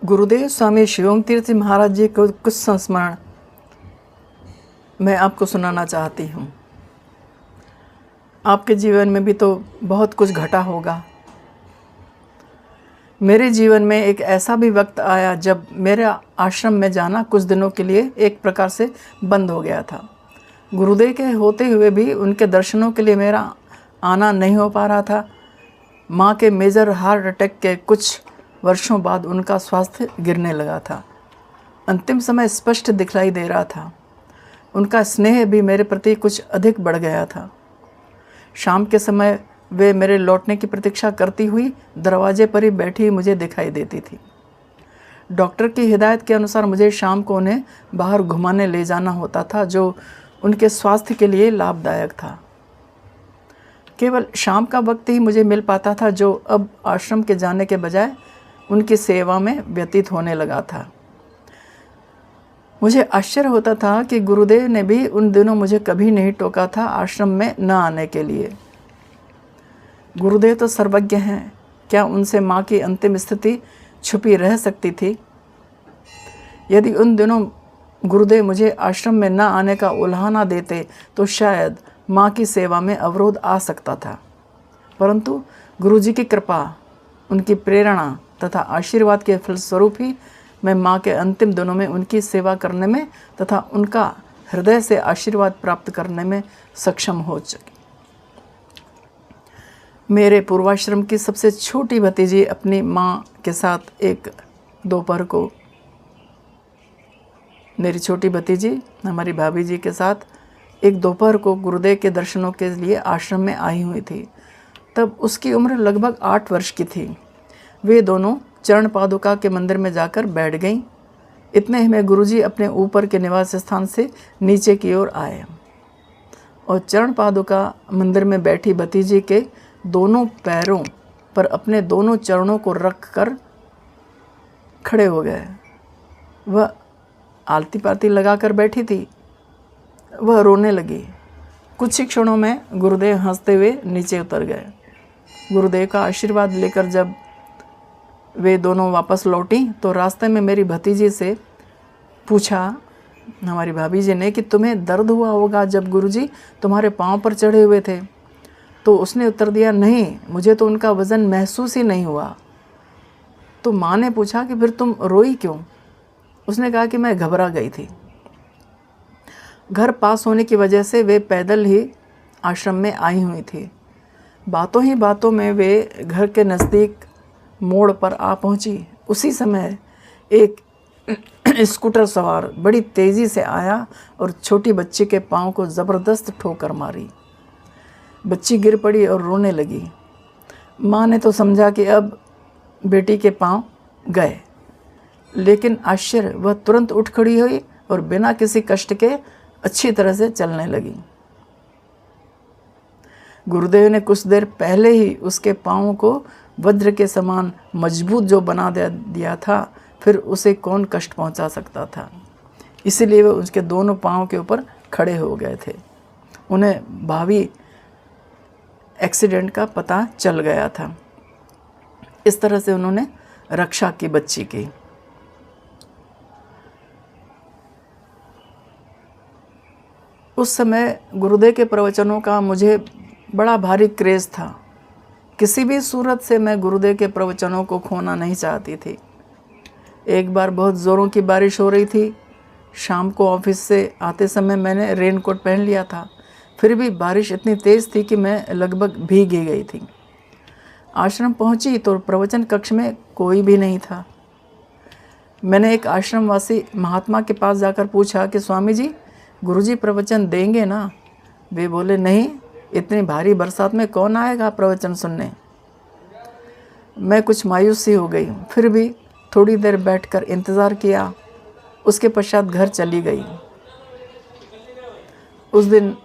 गुरुदेव स्वामी शिवम तीर्थ महाराज जी को कुछ संस्मरण मैं आपको सुनाना चाहती हूँ। आपके जीवन में भी तो बहुत कुछ घटा होगा। मेरे जीवन में एक ऐसा भी वक्त आया जब मेरे आश्रम में जाना कुछ दिनों के लिए एक प्रकार से बंद हो गया था। गुरुदेव के होते हुए भी उनके दर्शनों के लिए मेरा आना नहीं हो पा रहा था। माँ के मेजर हार्ट अटैक के कुछ वर्षों बाद उनका स्वास्थ्य गिरने लगा था। अंतिम समय स्पष्ट दिखलाई दे रहा था। उनका स्नेह भी मेरे प्रति कुछ अधिक बढ़ गया था। शाम के समय वे मेरे लौटने की प्रतीक्षा करती हुई दरवाजे पर ही बैठी मुझे दिखाई देती थी। डॉक्टर की हिदायत के अनुसार मुझे शाम को उन्हें बाहर घुमाने ले जाना होता था, जो उनके स्वास्थ्य के लिए लाभदायक था। केवल शाम का वक्त ही मुझे मिल पाता था, जो अब आश्रम के जाने के बजाय उनकी सेवा में व्यतीत होने लगा था। मुझे आश्चर्य होता था कि गुरुदेव ने भी उन दिनों मुझे कभी नहीं टोका था आश्रम में न आने के लिए। गुरुदेव तो सर्वज्ञ हैं, क्या उनसे माँ की अंतिम स्थिति छुपी रह सकती थी? यदि उन दिनों गुरुदेव मुझे आश्रम में न आने का उल्हाना देते तो शायद माँ की सेवा में अवरोध आ सकता था, परंतु गुरुजी की कृपा, उनकी प्रेरणा तथा आशीर्वाद के फलस्वरूप ही मैं माँ के अंतिम दिनों में उनकी सेवा करने में तथा उनका हृदय से आशीर्वाद प्राप्त करने में सक्षम हो सकी। मेरे पूर्वाश्रम की सबसे छोटी भतीजी अपनी माँ के साथ एक दोपहर को, मेरी छोटी भतीजी हमारी भाभी जी के साथ एक दोपहर को गुरुदेव के दर्शनों के लिए आश्रम में आई हुई थी। तब उसकी उम्र लगभग 8 वर्ष की थी। वे दोनों चरण पादुका के मंदिर में जाकर बैठ गईं। इतने ही में गुरुजी अपने ऊपर के निवास स्थान से नीचे की ओर आए और चरण पादुका मंदिर में बैठी भतीजी के दोनों पैरों पर अपने दोनों चरणों को रख कर खड़े हो गए। वह आलती पालती लगा कर बैठी थी। वह रोने लगी। कुछ ही क्षणों में गुरुदेव हंसते हुए नीचे उतर गए। गुरुदेव का आशीर्वाद लेकर जब वे दोनों वापस लौटी तो रास्ते में मेरी भतीजी से पूछा हमारी भाभी जी ने कि तुम्हें दर्द हुआ होगा जब गुरुजी तुम्हारे पाँव पर चढ़े हुए थे। तो उसने उत्तर दिया, नहीं, मुझे तो उनका वज़न महसूस ही नहीं हुआ। तो माँ ने पूछा कि फिर तुम रोई क्यों? उसने कहा कि मैं घबरा गई थी। घर पास होने की वजह से वे पैदल ही आश्रम में आई हुई थी। बातों ही बातों में वे घर के नज़दीक मोड़ पर आ पहुंची। उसी समय एक स्कूटर सवार बड़ी तेज़ी से आया और छोटी बच्ची के पाँव को ज़बरदस्त ठोकर मारी। बच्ची गिर पड़ी और रोने लगी। माँ ने तो समझा कि अब बेटी के पाँव गए, लेकिन आश्चर्य, वह तुरंत उठ खड़ी हुई और बिना किसी कष्ट के अच्छी तरह से चलने लगी। गुरुदेव ने कुछ देर पहले ही उसके पाँव को वज्र के समान मजबूत जो बना दिया था, फिर उसे कौन कष्ट पहुंचा सकता था। इसीलिए वे उसके दोनों पाँव के ऊपर खड़े हो गए थे। उन्हें भावी एक्सीडेंट का पता चल गया था। इस तरह से उन्होंने रक्षा की बच्ची की। उस समय गुरुदेव के प्रवचनों का मुझे बड़ा भारी क्रेज़ था। किसी भी सूरत से मैं गुरुदेव के प्रवचनों को खोना नहीं चाहती थी। एक बार बहुत ज़ोरों की बारिश हो रही थी। शाम को ऑफिस से आते समय मैंने रेनकोट पहन लिया था, फिर भी बारिश इतनी तेज़ थी कि मैं लगभग भीग ही गई थी। आश्रम पहुंची तो प्रवचन कक्ष में कोई भी नहीं था। मैंने एक आश्रमवासी महात्मा के पास जाकर पूछा कि स्वामी जी, गुरुजी प्रवचन देंगे ना? वे बोले, नहीं, इतनी भारी बरसात में कौन आएगा प्रवचन सुनने। मैं कुछ मायूस सी हो गई, फिर भी थोड़ी देर बैठकर इंतज़ार किया। उसके पश्चात घर चली गई। उस दिन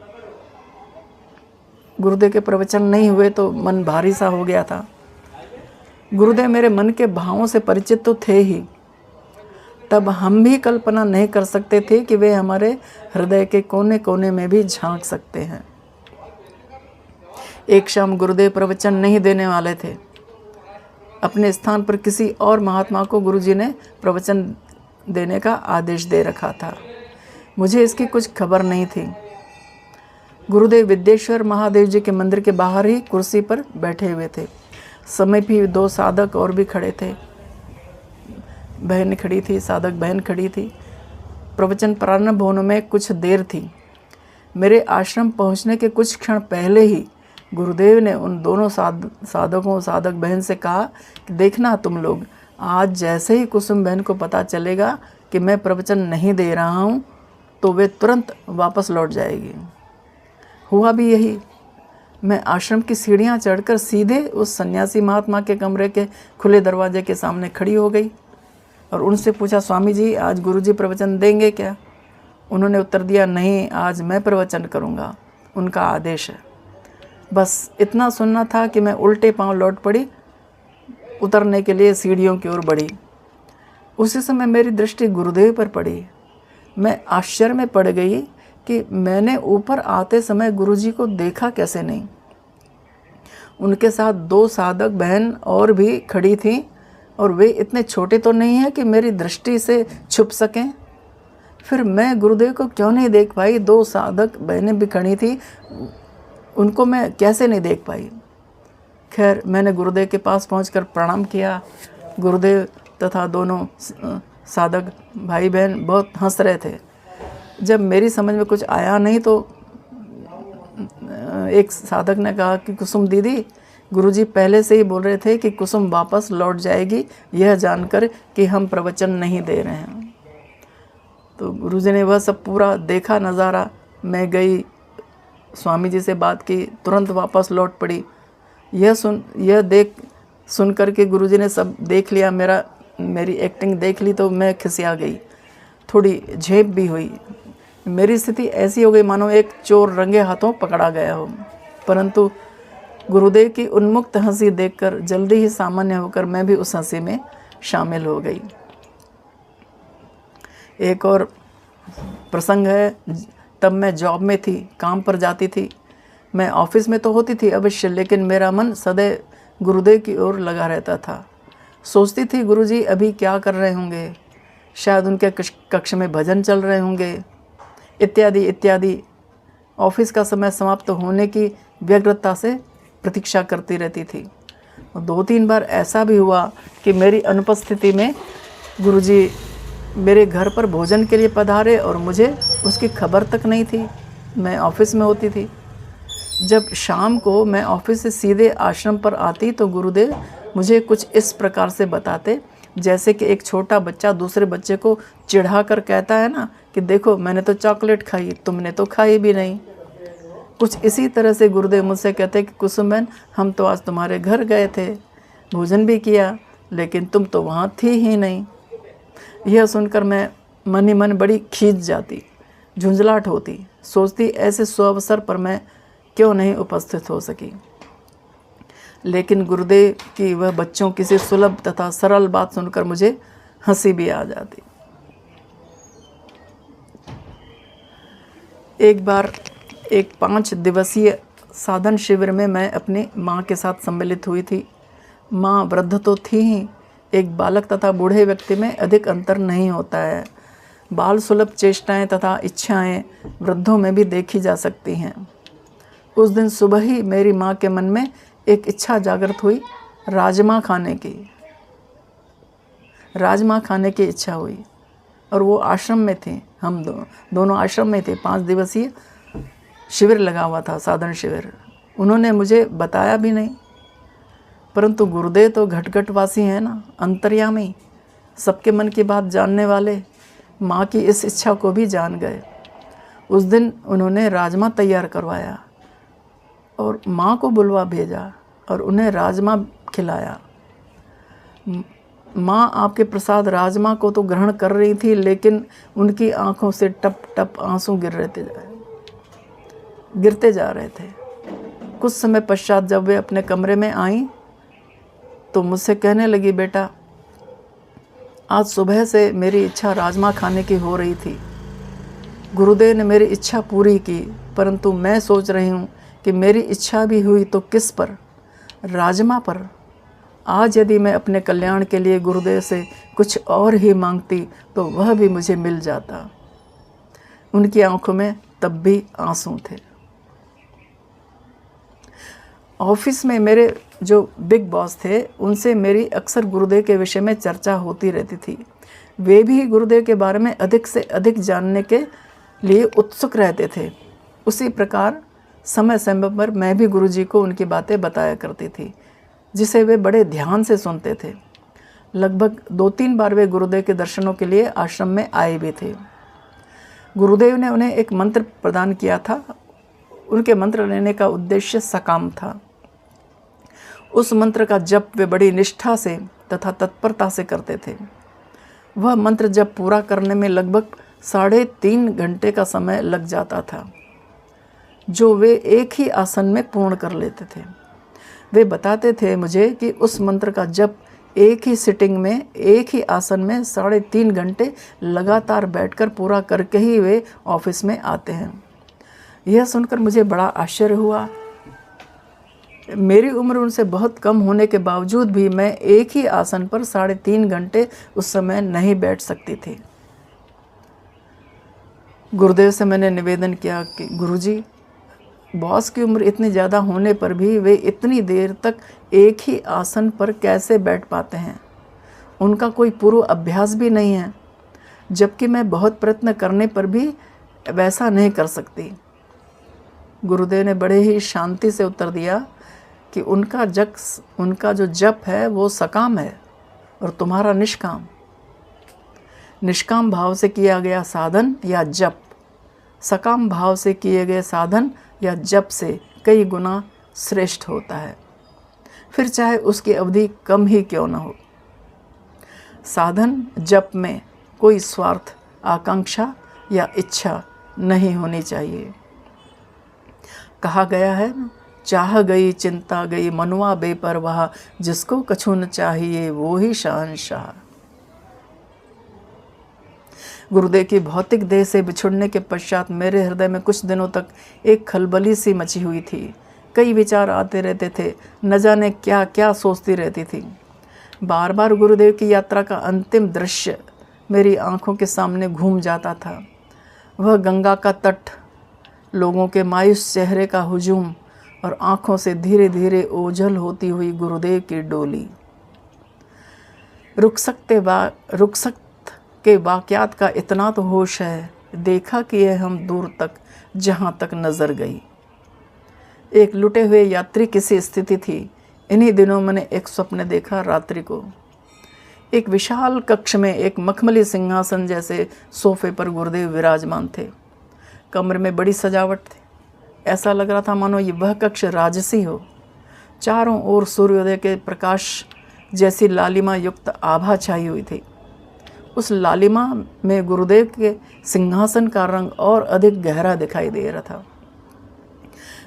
गुरुदेव के प्रवचन नहीं हुए तो मन भारी सा हो गया था। गुरुदेव मेरे मन के भावों से परिचित तो थे ही, तब हम भी कल्पना नहीं कर सकते थे कि वे हमारे हृदय के कोने कोने में भी झांक सकते हैं। एक शाम गुरुदेव प्रवचन नहीं देने वाले थे। अपने स्थान पर किसी और महात्मा को गुरुजी ने प्रवचन देने का आदेश दे रखा था। मुझे इसकी कुछ खबर नहीं थी। गुरुदेव विद्येश्वर महादेव जी के मंदिर के बाहर ही कुर्सी पर बैठे हुए थे। समीप ही 2 साधक और भी खड़े थे। बहन खड़ी थी, साधक बहन खड़ी थी। प्रवचन प्रारंभ होने में कुछ देर थी। मेरे आश्रम पहुंचने के कुछ क्षण पहले ही गुरुदेव ने उन दोनों साधक बहन से कहा कि देखना तुम लोग, आज जैसे ही कुसुम बहन को पता चलेगा कि मैं प्रवचन नहीं दे रहा हूँ तो वे तुरंत वापस लौट जाएगी। हुआ भी यही। मैं आश्रम की सीढ़ियाँ चढ़कर सीधे उस सन्यासी महात्मा के कमरे के खुले दरवाजे के सामने खड़ी हो गई और उनसे पूछा, स्वामी जी आज गुरुजी प्रवचन देंगे क्या? उन्होंने उत्तर दिया, नहीं, आज मैं प्रवचन करूँगा, उनका आदेश है। बस इतना सुनना था कि मैं उल्टे पांव लौट पड़ी, उतरने के लिए सीढ़ियों की ओर बढ़ी। उसी समय मेरी दृष्टि गुरुदेव पर पड़ी। मैं आश्चर्य में पड़ गई कि मैंने ऊपर आते समय गुरुजी को देखा कैसे नहीं। उनके साथ 2 साधक बहन और भी खड़ी थीं और वे इतने छोटे तो नहीं हैं कि मेरी दृष्टि से छुप सकें। फिर मैं गुरुदेव को क्यों नहीं देख पाई? 2 साधक बहनें भी खड़ी थी, उनको मैं कैसे नहीं देख पाई? खैर, मैंने गुरुदेव के पास पहुंचकर प्रणाम किया। गुरुदेव तथा दोनों साधक भाई बहन बहुत हंस रहे थे। जब मेरी समझ में कुछ आया नहीं तो एक साधक ने कहा कि कुसुम दीदी, गुरुजी पहले से ही बोल रहे थे कि कुसुम वापस लौट जाएगी, यह जानकर कि हम प्रवचन नहीं दे रहे हैं। तो गुरुजी ने वह सब पूरा देखा नज़ारा। मैं गई, स्वामी जी से बात की, तुरंत वापस लौट पड़ी। यह देख सुन कर के गुरुजी ने सब देख लिया, मेरी एक्टिंग देख ली तो मैं खिसिया गई, थोड़ी झेप भी हुई। मेरी स्थिति ऐसी हो गई मानो एक चोर रंगे हाथों पकड़ा गया हो। परंतु गुरुदेव की उन्मुक्त हंसी देखकर जल्दी ही सामान्य होकर मैं भी उस हंसी में शामिल हो गई। एक और प्रसंग है, तब मैं जॉब में थी, काम पर जाती थी। मैं ऑफिस में तो होती थी अवश्य, लेकिन मेरा मन सदैव गुरुदेव की ओर लगा रहता था। सोचती थी गुरुजी अभी क्या कर रहे होंगे, शायद उनके कक्ष में भजन चल रहे होंगे, इत्यादि इत्यादि। ऑफिस का समय समाप्त होने की व्यग्रता से प्रतीक्षा करती रहती थी। 2-3 बार ऐसा भी हुआ कि मेरी अनुपस्थिति में गुरुजी मेरे घर पर भोजन के लिए पधारे और मुझे उसकी खबर तक नहीं थी। मैं ऑफिस में होती थी। जब शाम को मैं ऑफिस से सीधे आश्रम पर आती तो गुरुदेव मुझे कुछ इस प्रकार से बताते जैसे कि एक छोटा बच्चा दूसरे बच्चे को चिढ़ा कर कहता है ना कि देखो मैंने तो चॉकलेट खाई, तुमने तो खाई भी नहीं। कुछ इसी तरह से गुरुदेव मुझसे कहते कि कुसुम बहन, हम तो आज तुम्हारे घर गए थे, भोजन भी किया, लेकिन तुम तो वहाँ थी ही नहीं। यह सुनकर मैं मन ही मन बड़ी खींच जाती, झुंझलाहट होती, सोचती ऐसे सुअवसर पर मैं क्यों नहीं उपस्थित हो सकी। लेकिन गुरुदेव की वह बच्चों की सी सुलभ तथा सरल बात सुनकर मुझे हंसी भी आ जाती। एक बार एक 5 दिवसीय साधन शिविर में मैं अपनी माँ के साथ सम्मिलित हुई थी। माँ वृद्ध तो थी ही, एक बालक तथा बूढ़े व्यक्ति में अधिक अंतर नहीं होता है। बाल सुलभ चेष्टाएं तथा इच्छाएं वृद्धों में भी देखी जा सकती हैं। उस दिन सुबह ही मेरी माँ के मन में एक इच्छा जागृत हुई, राजमा खाने की इच्छा हुई। और वो आश्रम में थे, हम दोनों आश्रम में थे। 5 दिवसीय शिविर लगा हुआ था, साधन शिविर। उन्होंने मुझे बताया भी नहीं, परंतु गुरुदेव तो घटघटवासी हैं ना, अंतर्यामी, सबके मन की बात जानने वाले। माँ की इस इच्छा को भी जान गए। उस दिन उन्होंने राजमा तैयार करवाया और माँ को बुलवा भेजा और उन्हें राजमा खिलाया। माँ आपके प्रसाद राजमा को तो ग्रहण कर रही थी, लेकिन उनकी आंखों से टप टप आंसू गिरते जा रहे थे। कुछ समय पश्चात जब वे अपने कमरे में आईं तो मुझसे कहने लगी, बेटा आज सुबह से मेरी इच्छा राजमा खाने की हो रही थी। गुरुदेव ने मेरी इच्छा पूरी की, परंतु मैं सोच रही हूँ कि मेरी इच्छा भी हुई तो किस पर, राजमा पर। आज यदि मैं अपने कल्याण के लिए गुरुदेव से कुछ और ही मांगती तो वह भी मुझे मिल जाता। उनकी आंखों में तब भी आंसू थे। ऑफिस में मेरे जो बिग बॉस थे उनसे मेरी अक्सर गुरुदेव के विषय में चर्चा होती रहती थी। वे भी गुरुदेव के बारे में अधिक से अधिक जानने के लिए उत्सुक रहते थे। उसी प्रकार समय समय पर मैं भी गुरुजी को उनकी बातें बताया करती थी, जिसे वे बड़े ध्यान से सुनते थे। लगभग 2-3 बार वे गुरुदेव के दर्शनों के लिए आश्रम में आए भी थे। गुरुदेव ने उन्हें एक मंत्र प्रदान किया था। उनके मंत्र लेने का उद्देश्य सकाम था। उस मंत्र का जप वे बड़ी निष्ठा से तथा तत्परता से करते थे। वह मंत्र जप पूरा करने में लगभग 3.5 घंटे का समय लग जाता था, जो वे एक ही आसन में पूर्ण कर लेते थे। वे बताते थे मुझे कि उस मंत्र का जप एक ही सिटिंग में, एक ही आसन में 3.5 घंटे लगातार बैठकर पूरा करके ही वे ऑफिस में आते हैं। यह सुनकर मुझे बड़ा आश्चर्य हुआ। मेरी उम्र उनसे बहुत कम होने के बावजूद भी मैं एक ही आसन पर 3.5 घंटे उस समय नहीं बैठ सकती थी। गुरुदेव से मैंने निवेदन किया कि गुरुजी, बॉस की उम्र इतनी ज़्यादा होने पर भी वे इतनी देर तक एक ही आसन पर कैसे बैठ पाते हैं? उनका कोई पूर्व अभ्यास भी नहीं है, जबकि मैं बहुत प्रयत्न करने पर भी वैसा नहीं कर सकती। गुरुदेव ने बड़े ही शांति से उत्तर दिया कि उनका जो जप है वो सकाम है और तुम्हारा निष्काम। निष्काम भाव से किया गया साधन या जप सकाम भाव से किए गए साधन या जप से कई गुना श्रेष्ठ होता है, फिर चाहे उसकी अवधि कम ही क्यों न हो। साधन जप में कोई स्वार्थ, आकांक्षा या इच्छा नहीं होनी चाहिए। कहा गया है, चाह गई चिंता गई मनुआ बेपरवाह, जिसको कछु न चाहिए वो ही शहंशाह। गुरुदेव की भौतिक देह से बिछुड़ने के पश्चात मेरे हृदय में कुछ दिनों तक एक खलबली सी मची हुई थी। कई विचार आते रहते थे, न जाने क्या क्या सोचती रहती थी। बार बार गुरुदेव की यात्रा का अंतिम दृश्य मेरी आंखों के सामने घूम जाता था। वह गंगा का तट, लोगों के मायूस चेहरे का हुजूम और आंखों से धीरे धीरे ओझल होती हुई गुरुदेव की डोली। रुखसत के वाक़यात का इतना तो होश है, देखा कि यह हम दूर तक जहाँ तक नज़र गई। एक लुटे हुए यात्री किसी स्थिति थी। इन्हीं दिनों मैंने एक स्वप्न देखा। रात्रि को एक विशाल कक्ष में एक मखमली सिंहासन जैसे सोफे पर गुरुदेव विराजमान थे। कमरे में बड़ी सजावट थी। ऐसा लग रहा था मानो ये वह कक्ष राजसी हो। चारों ओर सूर्योदय के प्रकाश जैसी लालिमा युक्त आभा छाई हुई थी। उस लालिमा में गुरुदेव के सिंहासन का रंग और अधिक गहरा दिखाई दे रहा था।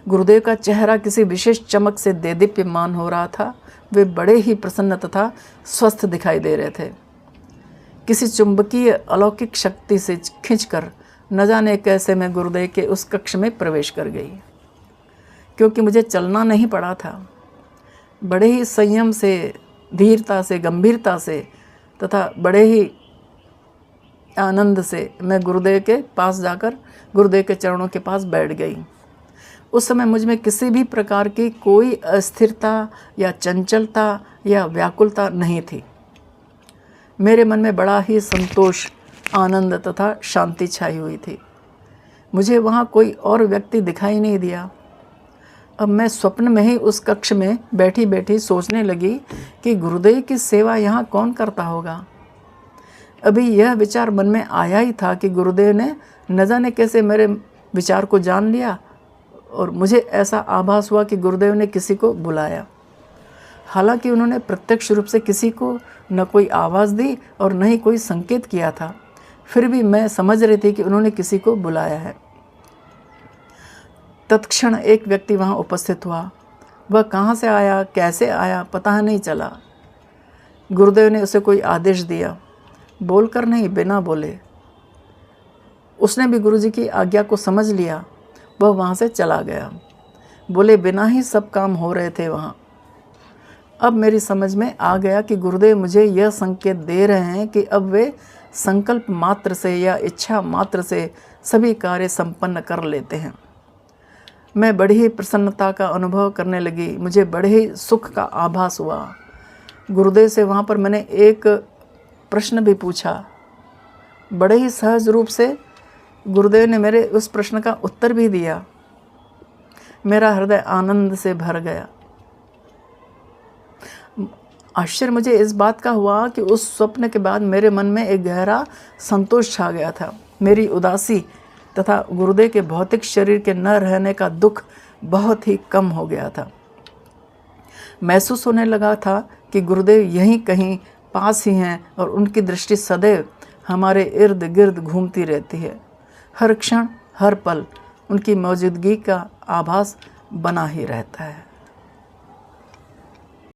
गुरुदेव का चेहरा किसी विशेष चमक से देदीप्यमान हो रहा था। वे बड़े ही प्रसन्न तथा स्वस्थ दिखाई दे रहे थे। किसी चुंबकीय अलौकिक शक्ति से खींचकर न जाने कैसे मैं गुरुदेव के उस कक्ष में प्रवेश कर गई। क्योंकि मुझे चलना नहीं पड़ा था, बड़े ही संयम से, धीरता से, गंभीरता से तथा बड़े ही आनंद से मैं गुरुदेव के पास जाकर गुरुदेव के चरणों के पास बैठ गई। उस समय मुझ में किसी भी प्रकार की कोई अस्थिरता या चंचलता या व्याकुलता नहीं थी। मेरे मन में बड़ा ही संतोष, आनंद तथा शांति छाई हुई थी। मुझे वहाँ कोई और व्यक्ति दिखाई नहीं दिया। अब मैं स्वप्न में ही उस कक्ष में बैठी बैठी सोचने लगी कि गुरुदेव की सेवा यहाँ कौन करता होगा। अभी यह विचार मन में आया ही था कि गुरुदेव ने न जाने कैसे मेरे विचार को जान लिया और मुझे ऐसा आभास हुआ कि गुरुदेव ने किसी को बुलाया। हालांकि उन्होंने प्रत्यक्ष रूप से किसी को न कोई आवाज़ दी और न ही कोई संकेत किया था, फिर भी मैं समझ रही थी कि उन्होंने किसी को बुलाया है। तत्क्षण एक व्यक्ति वहाँ उपस्थित हुआ। वह कहाँ से आया, कैसे आया, पता नहीं चला। गुरुदेव ने उसे कोई आदेश दिया, बोलकर नहीं, बिना बोले। उसने भी गुरुजी की आज्ञा को समझ लिया। वह वहाँ से चला गया। बोले बिना ही सब काम हो रहे थे वहाँ। अब मेरी समझ में आ गया कि गुरुदेव मुझे यह संकेत दे रहे हैं कि अब वे संकल्प मात्र से या इच्छा मात्र से सभी कार्य संपन्न कर लेते हैं। मैं बड़ी ही प्रसन्नता का अनुभव करने लगी, मुझे बड़े ही सुख का आभास हुआ। गुरुदेव से वहाँ पर मैंने एक प्रश्न भी पूछा, बड़े ही सहज रूप से गुरुदेव ने मेरे उस प्रश्न का उत्तर भी दिया। मेरा हृदय आनंद से भर गया। आश्चर्य मुझे इस बात का हुआ कि उस स्वप्न के बाद मेरे मन में एक गहरा संतोष छा गया था। मेरी उदासी तथा गुरुदेव के भौतिक शरीर के न रहने का दुख बहुत ही कम हो गया था। महसूस होने लगा था कि गुरुदेव यहीं कहीं पास ही हैं और उनकी दृष्टि सदैव हमारे इर्द गिर्द घूमती रहती है। हर क्षण हर पल उनकी मौजूदगी का आभास बना ही रहता है।